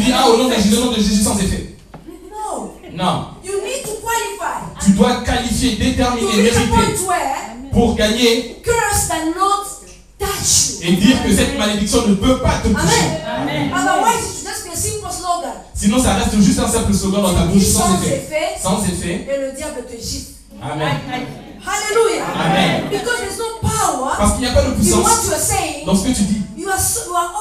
dit, ah, au nom de Jésus sans effet. No. Non. You need to qualify. Tu dois qualifier, déterminer, mériter pour gagner curse cannot touch you. et dire que cette malédiction ne peut pas te toucher. Amen. Otherwise, it's just a simple slogan. Sinon, ça reste juste un simple slogan dans ta bouche sans effet. Sans effet. Et le diable te gifle. Amen. Hallelujah. Amen. Because there's no power. Parce qu'il n'y a pas de In puissance what you are saying, dans ce que tu dis. you are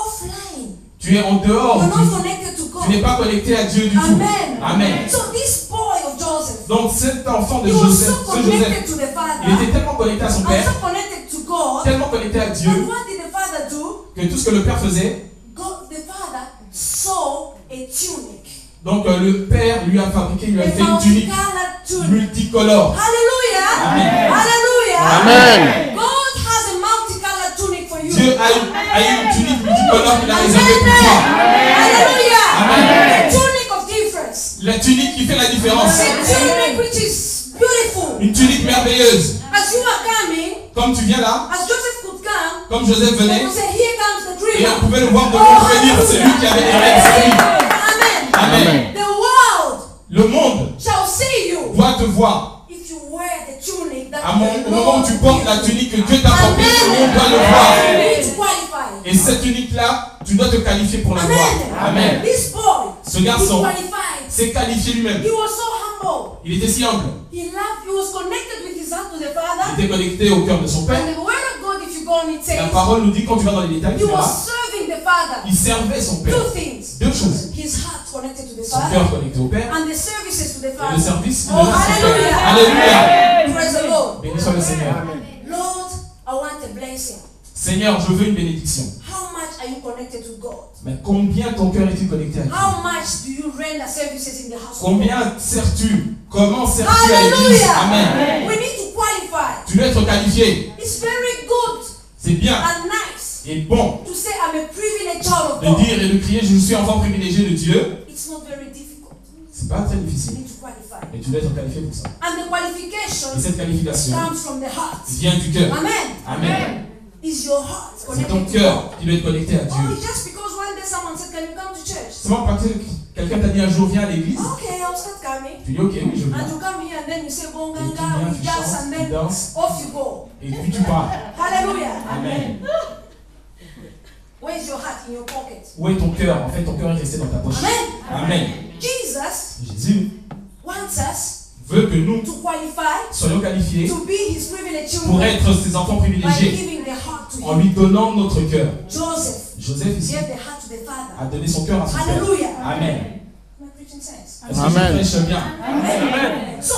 offline. Tu es en dehors. You're not connected to God. Tu n'es pas connecté à Dieu du tout. Amen. Amen. So this boy of Joseph, Donc cet enfant de he was Joseph, so ce connected Joseph, to the father, il était tellement connecté à son and père, so connected to God. tellement connecté à Dieu, But what did the father do? que tout ce que le père faisait, The father saw a tunic. donc le père lui a fabriqué, lui a fait une tunique multicolored tunic. multicolore. Hallelujah. Amen. Hallelujah. Amen. God has a multicolored tunic for you. Dieu a une tunique multicolore qu'il a réservée pour toi. Hallelujah. Amen. A tunic of difference. La tunique qui fait la différence. A tunic which is beautiful. Une tunique merveilleuse. As you are coming, Comme tu viens là, as Joseph could come, comme Joseph they venait, would say, here comes the et on dreamer. pouvait le voir de loin venir, celui qui avait des rêves sur lui. Amen. Amen. The world Le monde shall see you doit te voir. if you wear the tunic that Au moment où tu portes la tunique que Dieu t'a portée, le monde doit le voir. You need to qualify. Et cette tunique-là, tu dois te qualifier pour la voir. Amen. This boy, Ce garçon he qualified. s'est qualifié lui-même. He was so humble. Il était si humble. He was connected with his heart to the Il Father. était connecté au cœur de son père. And the word of God, if you go on, it La says, parole nous dit, quand tu vas dans les détails, he tu verras, was serving the Father. il servait son père. Two things. Deux choses. His heart connected to the Son Father cœur connecté au père and the services to the et le Father. service qu'il Oh, donnait à son père. hallelujah. Alléluia. Praise the Lord. Béni soit le Seigneur. Lord, I want a blessing. Seigneur, je veux une bénédiction. How much are you connected to God? Mais combien ton cœur est-il connecté à Dieu? How much do you render services in the house? Combien sers-tu? Comment sers-tu à l'église? Amen. We need to qualify. Tu dois être qualifié. It's very good C'est bien and nice et bon to say I'm a privileged child of de God. dire et de crier, je suis enfant privilégié de Dieu. It's not very difficult. C'est pas très You difficile. need to qualify. Mais tu dois être qualifié pour ça. And the Et qualification cette qualification comes from the heart. vient du cœur. Amen. Amen. Is your heart C'est connected ton to cœur God? qui doit être connecté à Oh, Dieu. just because one day someone said, can you come to church? C'est bon parce que quelqu'un t'a dit un jour viens à l'église. Okay, I'll start coming. Tu dis ok, oui, je And viens. you come here and then you say, Et tu Bonganga, viens, we tu dance chantes, and tu then danses off you go. et puis tu pars. Hallelujah. Amen. Where's your heart in your pocket? Où est ton cœur? En fait, ton cœur est resté dans ta poche. Amen. Amen. Jesus Jésus wants us veut que nous to qualify soyons qualifiés to be his privileged pour children être ses enfants by privilégiés giving their heart to en him. lui donnant notre cœur. Joseph Joseph ici gave the heart to the Father. a donné son cœur à son père. Hallelujah. Amen. Am I preaching sense? Est-ce que Amen. je prêche bien? Amen. So,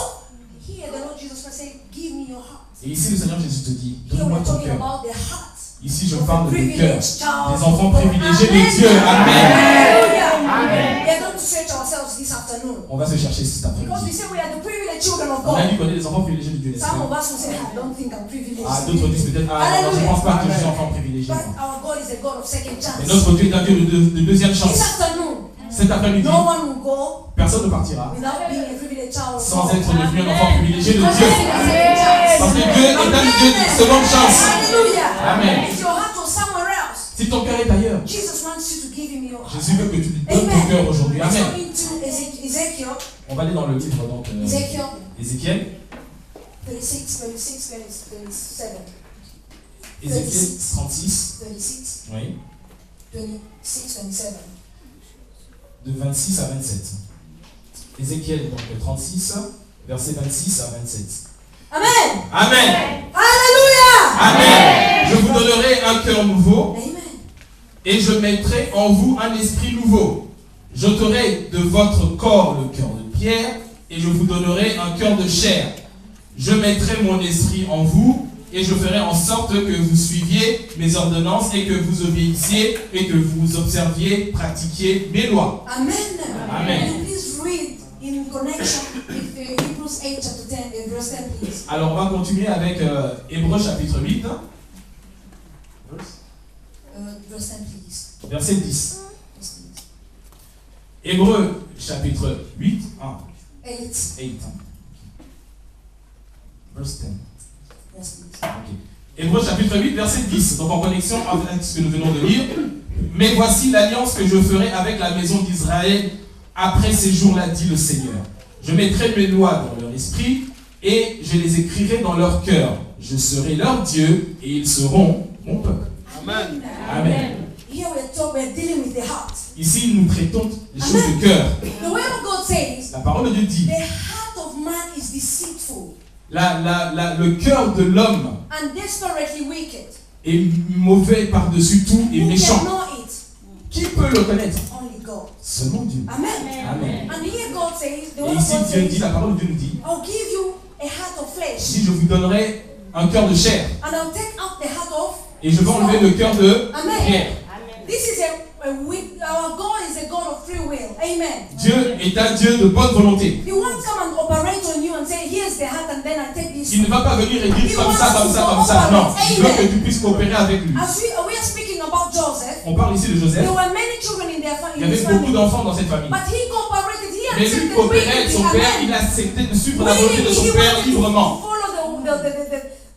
here the Lord Jesus Christ said, give me your heart. Et ici, le Seigneur Jésus te dit, Here donne-moi we're ton talking cœur. about the heart. Ici, je of a parle de cœur, privileged child des enfants of God. privilégiés Amen. de Dieu. Amen. Hallelujah. Amen. We are going to search ourselves this afternoon. On va se chercher cet Because we après-midi. say we are the privileged children of On a God. dit qu'on est des enfants privilégiés de Dieu, n'est-ce Some of pas? us will say, I don't think I'm privileged. Ah, d'autres disent peut-être, ah, non, je ne pense pas que je suis enfant privilégié. But our God is a God of second Mais chance. notre Dieu est un Dieu de deuxième This chance. afternoon, Cet après-midi, no one will go personne ne partira without being a privileged child of sans God. être devenu un enfant privilégié de Because Dieu. God is a second chance. Parce que Dieu est un Dieu de seconde chance. Hallelujah. Amen. If your heart was somewhere else, Si ton cœur est ailleurs, Jesus wants you to give him your heart. Jésus veut que tu lui donnes ton cœur aujourd'hui. Let's Amen. go into Ezekiel, On va aller dans le livre donc, Ezekiel Ézéchiel. 36, 26, 27. Ézéchiel 36. 36, Oui. 26, 27. De 26 à 27. Ézéchiel donc 36, versets 26 à 27. Amen. Amen. Hallelujah. Amen. Je vous donnerai un cœur nouveau Amen. et je mettrai en vous un esprit nouveau. J'ôterai de votre corps le cœur de pierre et je vous donnerai un cœur de chair. Je mettrai mon esprit en vous et je ferai en sorte que vous suiviez mes ordonnances et que vous obéissiez et que vous observiez, pratiquiez mes lois. Amen. Amen. Can you please read in connection with Hebrews 8 chapter 10, verse 10, please. Alors on va continuer avec Hébreux chapitre 8, Verse 10, please. verset 10. Yes, please. Hébreux chapitre 8, 8. 8. Verse 10. Yes, please. Ok. Hébreux chapitre 8, verset 10. Donc en connexion avec ce que nous venons de lire, Mais voici l'alliance que je ferai avec la maison d'Israël après ces jours-là, dit le Seigneur. Je mettrai mes lois dans leur esprit et je les écrirai dans leur cœur. Je serai leur Dieu et ils seront mon peuple. Amen. Amen. Here we're dealing with the heart. Ici, nous traitons les choses du cœur. The word of God says, La parole de Dieu dit, the heart of man is deceitful le cœur de l'homme and desperately wicked. est mauvais par-dessus tout et Who méchant. can know it? Qui peut le connaître? Only God. Seulement Dieu. Amen. Amen. And here God says, the Et word of ici, God Dieu dit, says, la parole de Dieu nous dit, I'll give you a heart of flesh, si je vous donnerai un cœur de chair and I'll take out the heart of et je vais enlever le cœur de Amen. pierre. This is our God is a God of free will. Amen. Dieu est un Dieu de bonne volonté. He won't come and operate on you and say, here's the heart and then I take this. Il ne va pas venir et dire comme ça, comme ça, comme ça. Non, il veut que tu puisses coopérer avec lui. As we are speaking about Joseph, On parle ici de Joseph. there were many children in their Il y in his avait beaucoup family. d'enfants dans cette famille. But he cooperated, he Mais lui accepted coopérait avec son père, il willingly. a accepté de suivre la volonté de son père librement.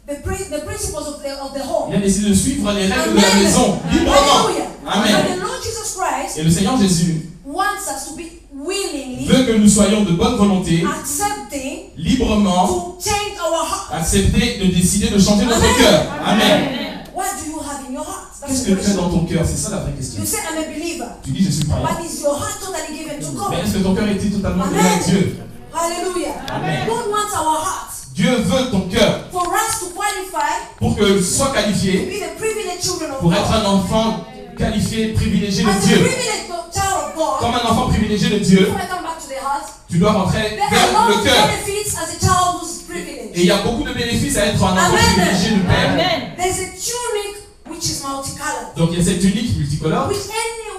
The principles of the home. Il a décidé de suivre les règles de la maison librement. Hallelujah. Amen. And the Lord Jesus Christ Et le Seigneur Jésus wants us to be willingly veut que nous soyons de bonne volonté, accepting librement, to change our heart. accepter de décider de changer notre Amen. cœur. Amen. What do you have in your heart? That's Qu'est-ce the que tu as question. dans ton cœur? C'est ça la vraie question. You say I'm a believer, Tu dis je suis croyant. but is your heart totally given to God? Mais est-ce que ton cœur est totalement donné à Dieu? Hallelujah. Amen. God wants our hearts Dieu veut ton cœur for us to qualify pour que tu sois to qualifié, be the privileged children of pour être God. un enfant qualifié, privilégié As de a Dieu. privileged child of God, Comme un enfant privilégié de Dieu, before I come back to the heart, tu dois rentrer there are vers a lot le of cœur. benefits as a child who's privileged. Et il y a beaucoup de bénéfices à être un enfant Amen. privilégié du Père. There's a tunic which is multicolored, Donc il y a cette tunique multicolore. which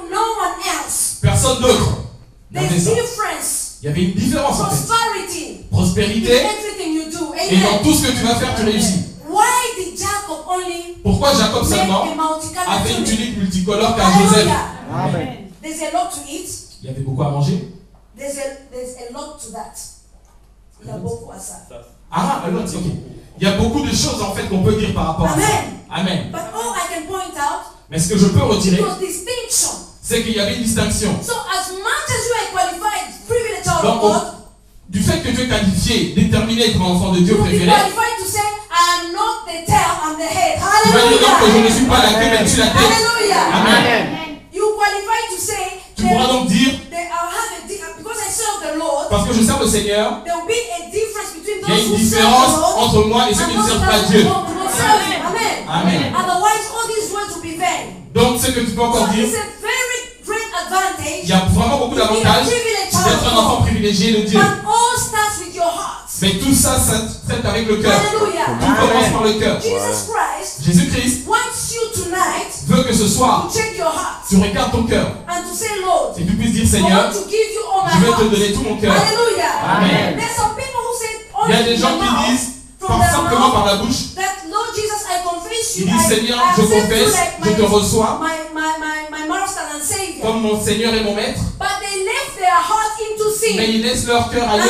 no one else. Personne d'autre n'avait There's ça. difference, Il y avait une différence en fait. prosperity in Prospérité, everything you do. et dans Amen. tout ce que tu vas faire, tu réussis. Why did Jacob only Pourquoi Jacob make seulement a a multicolored fait une tunic? tunique multicolore car Joseph? Hallelujah. Amen. There's a lot to eat. Il y avait beaucoup à manger. There's a lot to that. Il y a beaucoup à ça. Ah, alors, ok. Il y a beaucoup de choses en fait qu'on peut dire par rapport à ça. Amen. Amen. But all I can point out Mais ce que je peux retirer, was distinction. c'est qu'il y avait une distinction. So as much as you are qualified, privileged child of Donc, God, du fait que tu es qualifié, déterminé être un enfant de Dieu you will be préféré, qualified to say, I am not the tail, I'm the head. tu vas dire donc que je ne Hallelujah. suis pas la queue, mais je suis la tête. Hallelujah. Amen. You qualify to say, Tu pourras donc dire, because I serve the Lord, parce que je sers le Seigneur, there will be a difference between il y a those une who serve différence the Lord entre moi et ceux and qui ne those servent pas that Dieu. don't serve Him. Amen. Amen. Otherwise, all these words will be vain. Donc, ce que tu peux So encore dire, it's a very great advantage il y a vraiment beaucoup to be a d'avantages privileged child d'être un of enfant God. privilégié de Dieu. But all starts with your heart. Mais tout ça, ça traite avec le cœur. Hallelujah. Tout commence par le cœur. Jesus Christ Jésus-Christ wants you tonight veut que ce soir, to check your heart tu regardes ton cœur and to say, Lord, et que tu puisses dire, I Seigneur, want to give you all je my vais te heart. donner tout mon cœur. Hallelujah. Amen. There's some people who say Il y a only des in gens their qui mouth, disent, from their simplement par mouth, la bouche, that Lord Jesus, I confess you. ils disent, Seigneur, I je accept you confesse, like je te reçois my master and savior. comme mon Seigneur et mon Maître, But they left their heart into mais sin. ils laissent leur cœur ailleurs.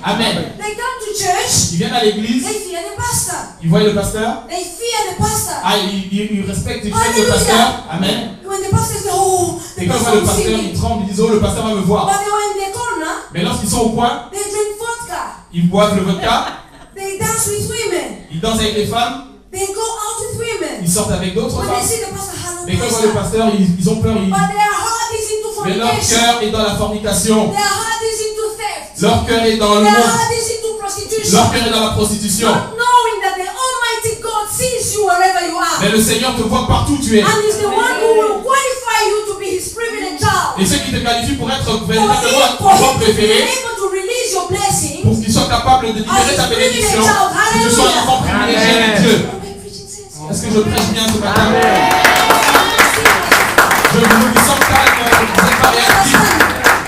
Amen. They come to church. Ils viennent à l'église, They fear the pastor. ils voient le pasteur, They fear the pastor. ah, ils respectent, ils craignent le Hallelujah. pasteur. Amen. When the pastor says, oh, Et the quand ils voient pastor le will see pasteur, me. ils tremblent, ils disent, oh, le pasteur va me voir. But they were in the corner. Mais lorsqu'ils sont au coin, They drink vodka. ils boivent le vodka, They dance with women. ils dansent avec les femmes, They go out with women. ils sortent avec d'autres When they femmes. see the pastor, hello, Mais quand ils voient le pastor. pasteur, ils ont peur. But their heart is into Mais leur fornication. cœur est dans la fornication. Their heart is into theft. Leur cœur est dans le Their monde. heart is into prostitution. Leur cœur est dans la prostitution. Not knowing that the Almighty God sees you wherever you are. Mais le Seigneur te voit partout où tu es. And is the one who will qualify you to be His privileged child. Et ceux qui te qualifient pour être For véritablement him enfant to be préféré, able to release your blessing. pour qu'ils soient capables de libérer ta bénédiction, que tu sois un enfant privilégié de Dieu. Am I preaching sense? Est-ce que je prêche bien ce matin? Je vous sens calme, vous n'êtes pas réactif.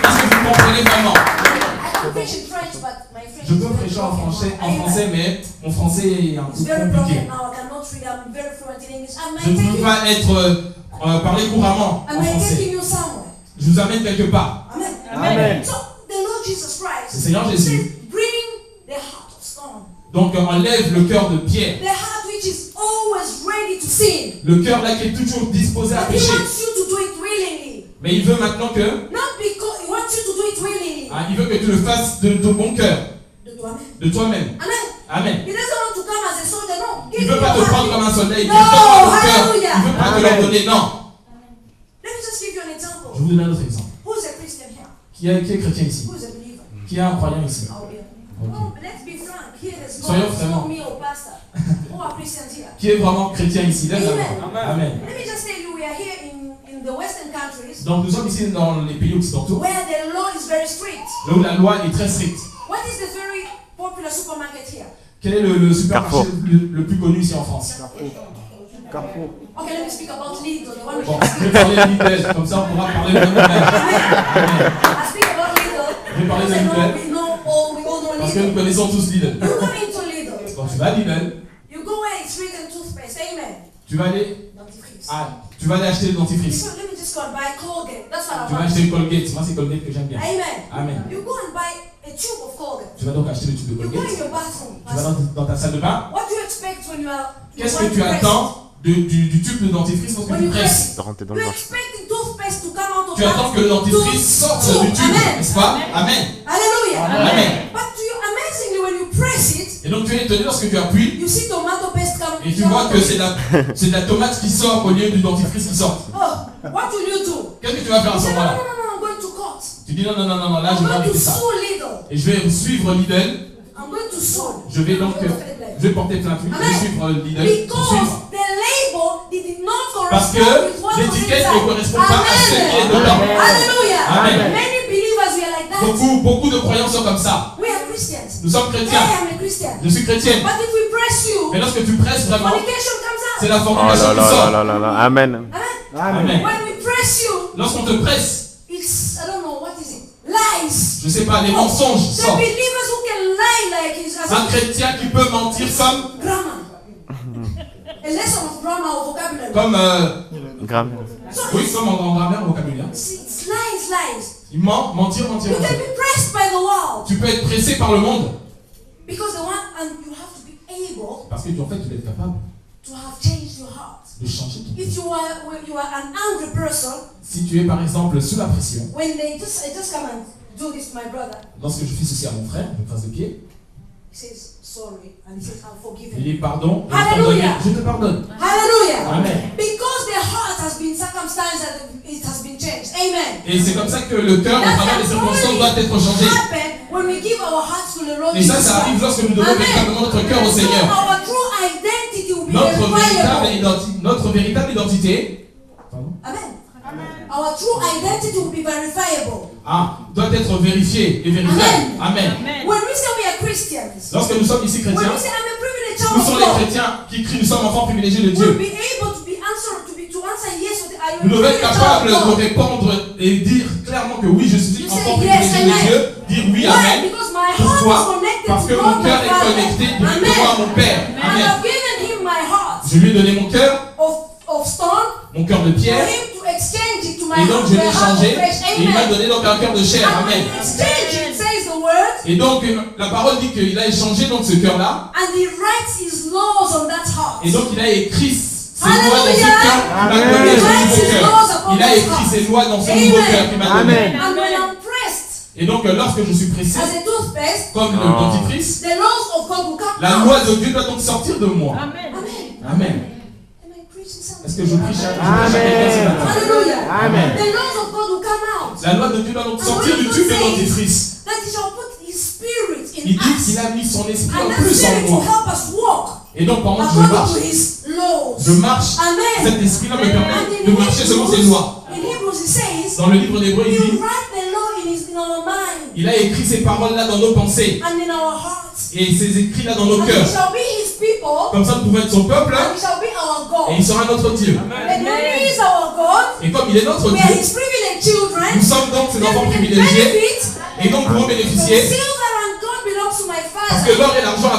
Est-ce que vous comprenez vraiment? I can preach in French, but my French Je is peux very prêcher en broken. français, mais mon français est un It's peu very compliqué. broken now. I cannot read. I'm very fluent in English. Am Je I ne peux taking, pas être parler couramment am en I français. taking you somewhere? Je vous amène quelque part. Amen. Amen. So the Lord Jesus Le Christ Seigneur said, Jésus. bring the heart of stone. Donc enlève le cœur de pierre. The heart which is always ready to sin. Le cœur là qui est toujours disposé à But he pécher. wants you to do it willingly. Mais il veut maintenant que, Not because he wants you to do it willingly. il veut que tu le fasses de bon cœur, De toi-même. de toi-même. Amen. Amen. He doesn't want to come as a soldier. No. Il ne veut pas te prendre comme un soldat, il No, veut te le cœur. hallelujah. Il ne veut pas te Amen. leur donner, non. Let me just give you an example. Je vous donne un autre exemple. Who's a Christian here? Qui est chrétien ici? Who's a believer? Qui est un croyant ici? Oh, yeah. Ok. Oh, let's be frank. Here there's Soyons God, vraiment. so me or pastor. Who are Christians here? Qui est vraiment chrétien ici? Lève la main. Amen. Amen. Let me just tell you, we are here in the Western countries Donc nous sommes ici dans les pays occidentaux, where the law is very strict. là où la loi est très stricte. What is the very popular supermarket here? Quel est le supermarché Carrefour. le plus connu ici en France? Carrefour. Okay, let me speak about Lidl, the one we Bon, can je vais speak. parler de Lidl, comme ça on pourra parler de même langage. Amen. I speak about Lidl Je vais parler because de I know Lidl. we all know Parce que nous Lidl. connaissons tous Lidl. You go into Lidl, Quand tu vas à Lidl, you go where it's written toothpaste, amen. tu vas aller, Dentifrice. tu vas aller acheter le dentifrice. So let me just go and buy Colgate. That's what I Tu vas want. acheter Colgate. Moi c'est Colgate que j'aime bien. Amen. Amen. You go and buy a tube of Colgate. Tu vas donc acheter le tube de You go in Colgate. your bathroom. Tu vas dans ta salle de bain. What do you expect when you are? Qu'est-ce que tu attends du tube de dentifrice lorsque When tu you presses? press it? De rentrer dans You le marché. expect the toothpaste to come out of Tu attends que le dentifrice sorte du tube, Amen. n'est-ce pas? Amen. Hallelujah. Amen. But amazingly, when you press it, Et donc tu es étonné lorsque tu appuies you see tomato paste come. et tu vois que c'est de la tomate qui sort au lieu du dentifrice qui sort. Oh, what will you do? Qu'est-ce que tu vas faire à You ce say, no, moment-là? no, no, no, I'm going to court. Tu dis non, là I'm je vais going to arrêter ça. sue Lidl. Et je vais suivre Lidl. I'm going to sue. Je vais donc je vais porter plainte. Je vais suivre Lidl. Pour Because suivre. the label did not Parce que correspond with what was l'étiquette inside. ne correspond pas à ce qui est Amen. dedans. Hallelujah. Amen. Many believers we are like that. Beaucoup de croyants sont comme ça. We are Christians. Nous sommes Hey, chrétiens. I'm a Christian. Je suis chrétienne. But if we press you, Mais lorsque tu presses vraiment, fornication comes c'est out. la Oh fornication là qui là là sort. là là là. Amen. Amen. Amen. When we press you, Lorsqu'on te presse, it's, I don't know, what is it? Lies. je sais pas, les mensonges The sortent. believers who can lie like it's as Un chrétien qui peut mentir grammar. A lesson of grammar or vocabulary. comme Grave. So oui, comme en grammaire, en vocabulaire. it's lies. Il ment, mentir. You can be pressed by the world. Tu peux être pressé par le monde Because and you have to be able parce que en fait tu dois être capable to have changed your heart. de changer ton. If you are an angry person, Si tu es par exemple sous la pression, when they just come and do this to my brother, lorsque je fais ceci à mon frère, je me passe de pied, he says sorry and he says I'll forgive il him. dit pardon, Hallelujah. je te pardonne. Hallelujah. Amen. Because the heart has been circumcised and it has been changed. Amen. Et c'est comme ça que le cœur, au travers des circonstances, doit être changé. Happen when we give our hearts to the Lord. Et ça Jesus arrive Christ. lorsque nous donnons Amen. véritablement notre cœur au So Seigneur. our true identity will be Notre véritable verifiable. identité pardon, Amen. Our true identity will be verifiable. doit être vérifiée et vérifiable. Amen. When we say we are Christians, Lorsque nous sommes ici when chrétiens, we say I'm a privileged nous child sommes of les God, chrétiens qui crient nous sommes enfants privilégiés de we'll Dieu. be able to be answered to answer yes or are you a Nous devons être privileged capables child of de God? répondre et dire clairement que oui, je suis You enfant say yes, privilégié de amen. Dieu. Dire oui, Why? amen. Because my heart is Pourquoi? connected Parce que to mon God, cœur my est Father. connecté directement à Amen. mon Père. And Amen. I've given him my heart Je lui ai donné mon cœur, of stone mon cœur de for pierre, him to exchange it to my et donc heart, je my l'ai heart of changé, flesh. et il m'a Amen. donné donc un cœur de chair. And Amen. when exchange it, says the word, Et donc la parole dit qu'il a échangé donc ce cœur-là, and he writes his laws on that heart. et donc il a écrit ses lois dans ce Hallelujah. cœur qui m'a Amen. donné ce nouveau His cœur. laws upon Il a his écrit heart. ses lois dans ce Amen. nouveau cœur qui m'a donné. Amen. And when I'm pressed Et donc lorsque je suis pressé, as a toothpaste, comme le Oh. dentifrice, the laws of God will come la out. loi de Dieu doit donc sortir de moi. Amen. Amen. Am I preaching something? Est-ce que je prie chaque Amen. ce matin? Hallelujah. Amen. The laws of God will come out. La loi de Dieu doit donc sortir du tube de dentifrice. That he shall put his spirit Il in dit us. qu'il a mis son esprit en And that plus en spirit will moi. help us walk Et donc pendant que je according marche, to his laws. je marche, Amen. cet esprit-là me And permet in de marcher selon ses lois. In Hebrews it says, Dans le livre d'Hébreux, il he dit, write the law in our mind il a écrit ces paroles-là dans nos pensées and in our hearts. et ces écrits-là dans nos And we cœurs. shall be his people Comme ça, nous pouvons être son peuple and he shall be our et God. il sera notre Dieu. And when he is our God, Et comme il est notre we are Dieu, his privileged children. nous sommes donc ses Then enfants we can privilégiés benefit. et donc pouvons The bénéficier silver and gold belongs to my parce que Father. l'or et l'argent